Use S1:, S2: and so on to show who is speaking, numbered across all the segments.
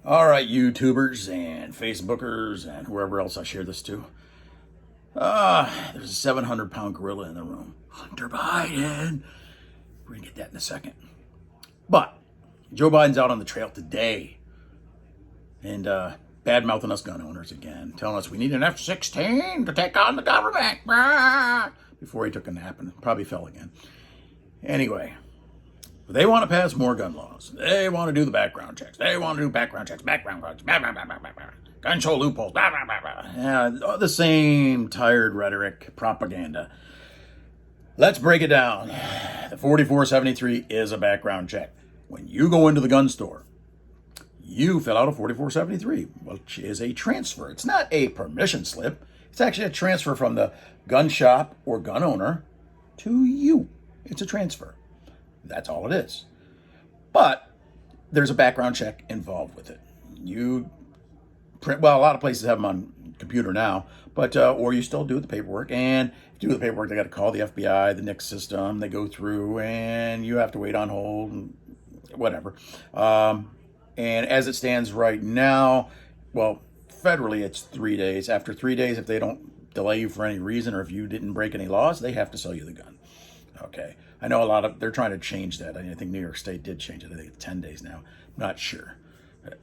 S1: All right, YouTubers and Facebookers and whoever else I share this to. There's a 700-pound gorilla in the room. Hunter Biden. We're going to get that in a second. But Joe Biden's out on the trail today and bad-mouthing us gun owners again, telling us we need an F-16 to take on the government. Before he took a nap and probably fell again. Anyway, they want to pass more gun laws. They want to do the background checks. They want to do background checks, gun show loopholes, Yeah, the same tired rhetoric, propaganda. Let's break it down. The 4473 is a background check. When you go into the gun store, you fill out a 4473, which is a transfer. It's not a permission slip. It's actually a transfer from the gun shop or gun owner to you. It's a transfer. That's all it is. But there's a background check involved with it. You print, well, a lot of places have them on computer now, but or you still do the paperwork. And if you do the paperwork, they got to call the FBI, the NICS system. They go through, and you have to wait on hold, and whatever. And as it stands right now, well, federally it's 3 days. After 3 days, if they don't delay you for any reason, or if you didn't break any laws, they have to sell you the gun. Okay. I know they're trying to change that. I think New York State did change it. I think it's 10 days now. Not sure.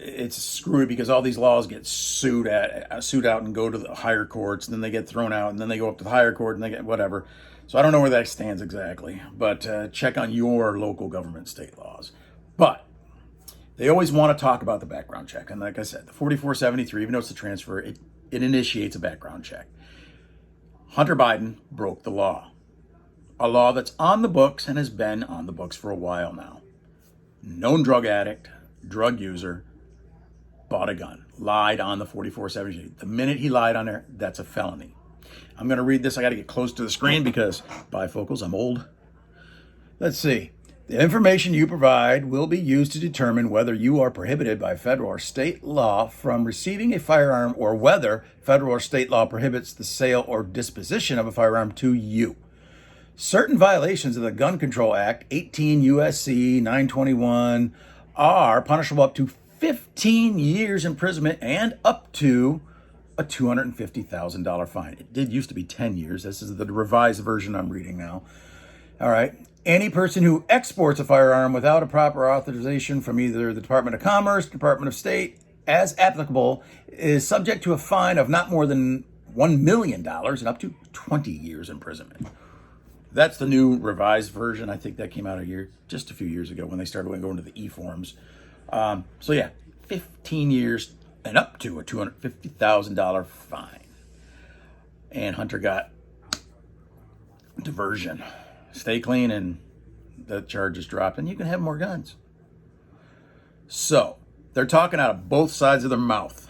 S1: It's screwy because all these laws get sued out and go to the higher courts, and then they get thrown out, and then they go up to the higher court, and they get whatever. So I don't know where that stands exactly, but check on your local government state laws. But they always want to talk about the background check. And like I said, the 4473, even though it's a transfer, it initiates a background check. Hunter Biden broke the law. A law that's on the books and has been on the books for a while now. Known drug addict, drug user, bought a gun, lied on the 4473. The minute he lied on there, that's a felony. I'm going to read this. I got to get close to the screen because, bifocals, I'm old. Let's see. The information you provide will be used to determine whether you are prohibited by federal or state law from receiving a firearm or whether federal or state law prohibits the sale or disposition of a firearm to you. Certain violations of the Gun Control Act, 18 U.S.C. 921, are punishable up to 15 years imprisonment and up to a $250,000 fine. It did used to be 10 years. This is the revised version I'm reading now. All right. Any person who exports a firearm without a proper authorization from either the Department of Commerce, Department of State, as applicable, is subject to a fine of not more than $1 million and up to 20 years imprisonment. That's the new revised version. I think that came out just a few years ago when they started going to the e-forms. So yeah, 15 years and up to a $250,000 fine. And Hunter got diversion. Stay clean and the charges dropped and you can have more guns. So they're talking out of both sides of their mouth.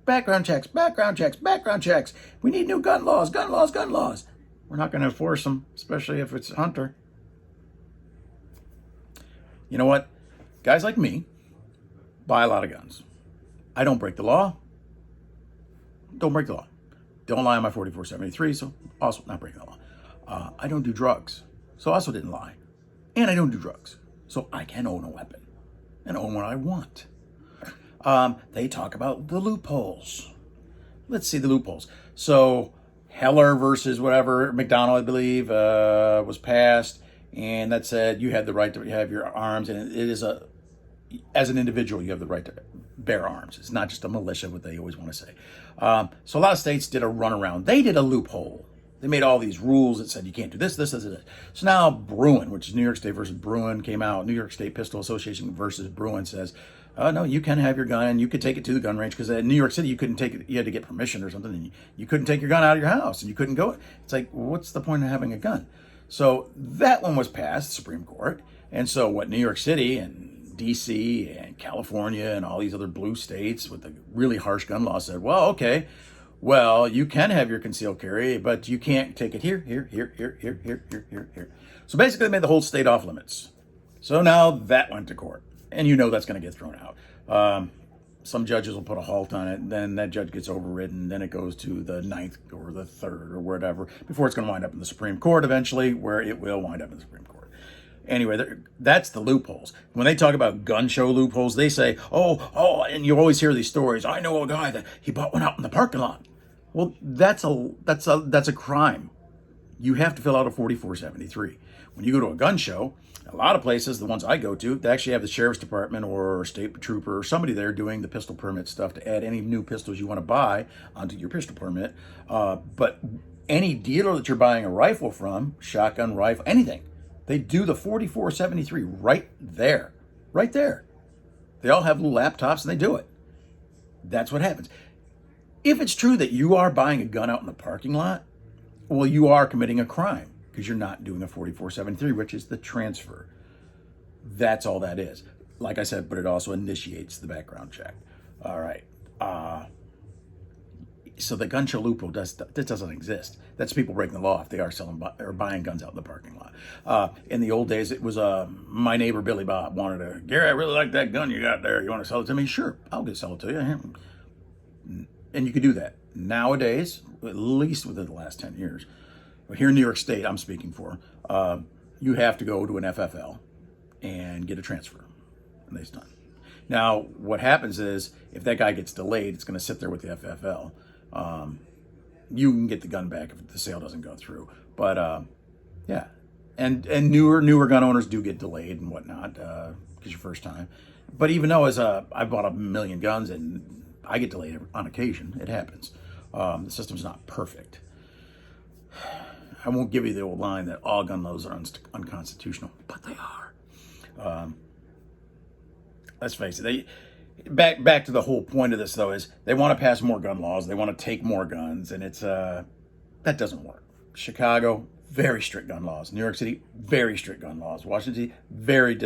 S1: Background checks, background checks, background checks. We need new gun laws, gun laws, gun laws. We're not going to enforce them, especially if it's Hunter. You know what? Guys like me buy a lot of guns. I don't break the law. Don't break the law. Don't lie on my 4473, so also not breaking the law. I don't do drugs, so also didn't lie. And I don't do drugs, so I can own a weapon and own what I want. They talk about the loopholes. Let's see the loopholes. So Heller versus whatever, McDonald, I believe, was passed, and that said you had the right to have your arms, and it is as an individual, you have the right to bear arms. It's not just a militia, what they always want to say. So a lot of states did a runaround. They did a loophole. They made all these rules that said you can't do this, this, this, this. So now Bruin, which is New York State versus Bruin, came out. New York State Pistol Association versus Bruin says, no, you can have your gun. You could take it to the gun range because in New York City, you couldn't take it. You had to get permission or something. And you couldn't take your gun out of your house and you couldn't go. It's like, what's the point of having a gun? So that one was passed, Supreme Court. And so what New York City and DC and California and all these other blue states with the really harsh gun law said, well, okay, well, you can have your concealed carry, but you can't take it here, here, here, here, here, here, here, here, here. So basically they made the whole state off limits. So now that went to court. And you know that's going to get thrown out. Some judges will put a halt on it, and then that judge gets overridden, then it goes to the 9th or the 3rd or whatever, before it's going to wind up in the Supreme Court eventually, where it will wind up in the Supreme Court. Anyway, that's the loopholes. When they talk about gun show loopholes, they say, oh, and you always hear these stories. I know a guy that he bought one out in the parking lot. Well, that's a crime. You have to fill out a 4473. When you go to a gun show, a lot of places, the ones I go to, they actually have the sheriff's department or state trooper or somebody there doing the pistol permit stuff to add any new pistols you want to buy onto your pistol permit. But any dealer that you're buying a rifle from, shotgun rifle, anything, they do the 4473 right there. Right there. They all have little laptops and they do it. That's what happens. If it's true that you are buying a gun out in the parking lot, well, you are committing a crime because you're not doing a 4473, which is the transfer. That's all that is. Like I said, but it also initiates the background check. All right. So the gun show loophole doesn't exist. That's people breaking the law if they are selling or buying guns out in the parking lot. In the old days, it was my neighbor Billy Bob wanted to, Gary, I really like that gun you got there. You want to sell it to me? Sure, I'll sell it to you. And you could do that. Nowadays, at least within the last 10 years, here in New York State, I'm speaking for, you have to go to an FFL and get a transfer. And they're done. Now, what happens is, if that guy gets delayed, it's going to sit there with the FFL. You can get the gun back if the sale doesn't go through. But, yeah. And newer gun owners do get delayed and whatnot, because your first time. But even though I bought 1 million guns and I get delayed on occasion, it happens. The system's not perfect. I won't give you the old line that all gun laws are unconstitutional, but they are. Let's face it. Back to the whole point of this, though, is they want to pass more gun laws. They want to take more guns, and it's that doesn't work. Chicago, very strict gun laws. New York City, very strict gun laws. Washington D.C., very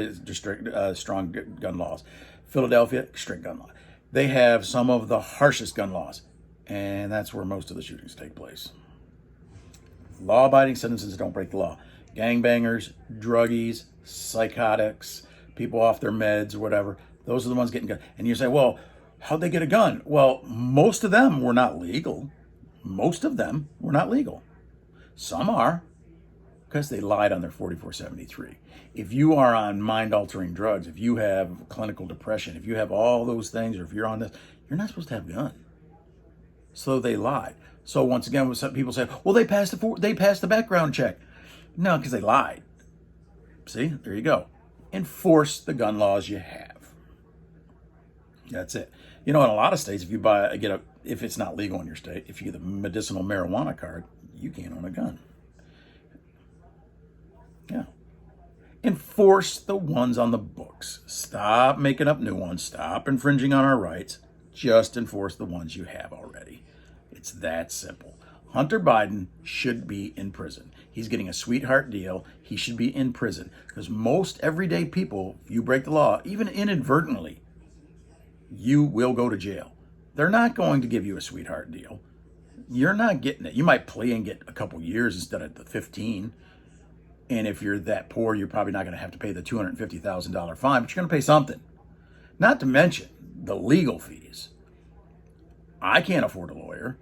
S1: strong gun laws. Philadelphia, strict gun law. They have some of the harshest gun laws, and that's where most of the shootings take place. Law-abiding citizens don't break the law. Gangbangers, druggies, psychotics, people off their meds or whatever, those are the ones getting guns. And you say, well, how'd they get a gun? Well, most of them were not legal. Most of them were not legal. Some are, because they lied on their 4473. If you are on mind-altering drugs, if you have clinical depression, if you have all those things, or if you're on this, you're not supposed to have a gun. So they lied. So once again, some people say, well, they passed the background check. No, because they lied. See, there you go. Enforce the gun laws you have. That's it. You know, in a lot of states, if you if it's not legal in your state, if you get a medicinal marijuana card, you can't own a gun. Yeah. Enforce the ones on the books. Stop making up new ones. Stop infringing on our rights. Just enforce the ones you have already. It's that simple. Hunter Biden should be in prison. He's getting a sweetheart deal. He should be in prison because most everyday people, if you break the law, even inadvertently, you will go to jail. They're not going to give you a sweetheart deal. You're not getting it. You might play and get a couple years instead of the 15. And if you're that poor, you're probably not going to have to pay the $250,000 fine, but you're going to pay something. Not to mention the legal fees. I can't afford a lawyer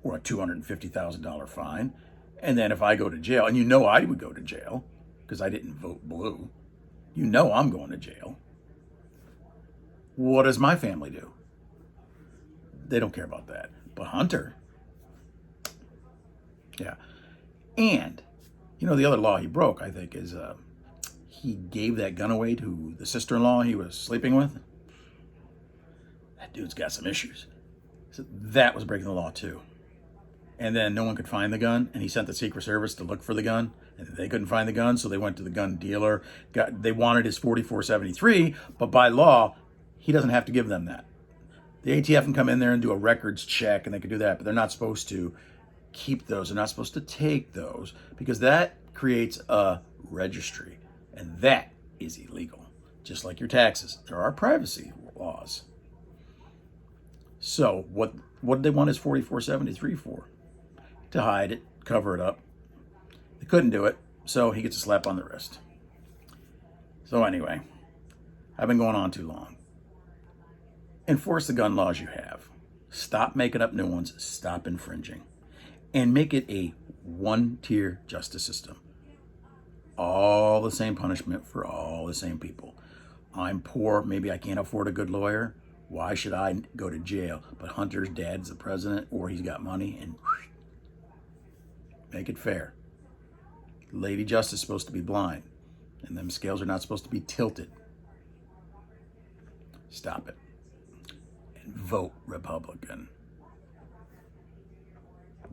S1: or a $250,000 fine. And then if I go to jail, and you know I would go to jail because I didn't vote blue, you know I'm going to jail. What does my family do? They don't care about that. But Hunter, yeah. And, you know, the other law he broke, I think, is he gave that gun away to the sister-in-law he was sleeping with. That dude's got some issues. So that was breaking the law, too. And then no one could find the gun, and he sent the Secret Service to look for the gun, and they couldn't find the gun, so they went to the gun dealer. They wanted his 4473, but by law, he doesn't have to give them that. The ATF can come in there and do a records check, and they can do that, but they're not supposed to keep those. They're not supposed to take those, because that creates a registry, and that is illegal. Just like your taxes. There are privacy laws. So what did they want his 4473 for? To hide it, cover it up. They couldn't do it, so he gets a slap on the wrist. So anyway, I've been going on too long. Enforce the gun laws you have. Stop making up new ones. Stop infringing. And make it a one-tier justice system. all the same punishment for all the same people. I'm poor, maybe I can't afford a good lawyer. Why should I go to jail? But Hunter's dad's the president, or he's got money, and make it fair. Lady Justice is supposed to be blind, and them scales are not supposed to be tilted. Stop it. And vote Republican.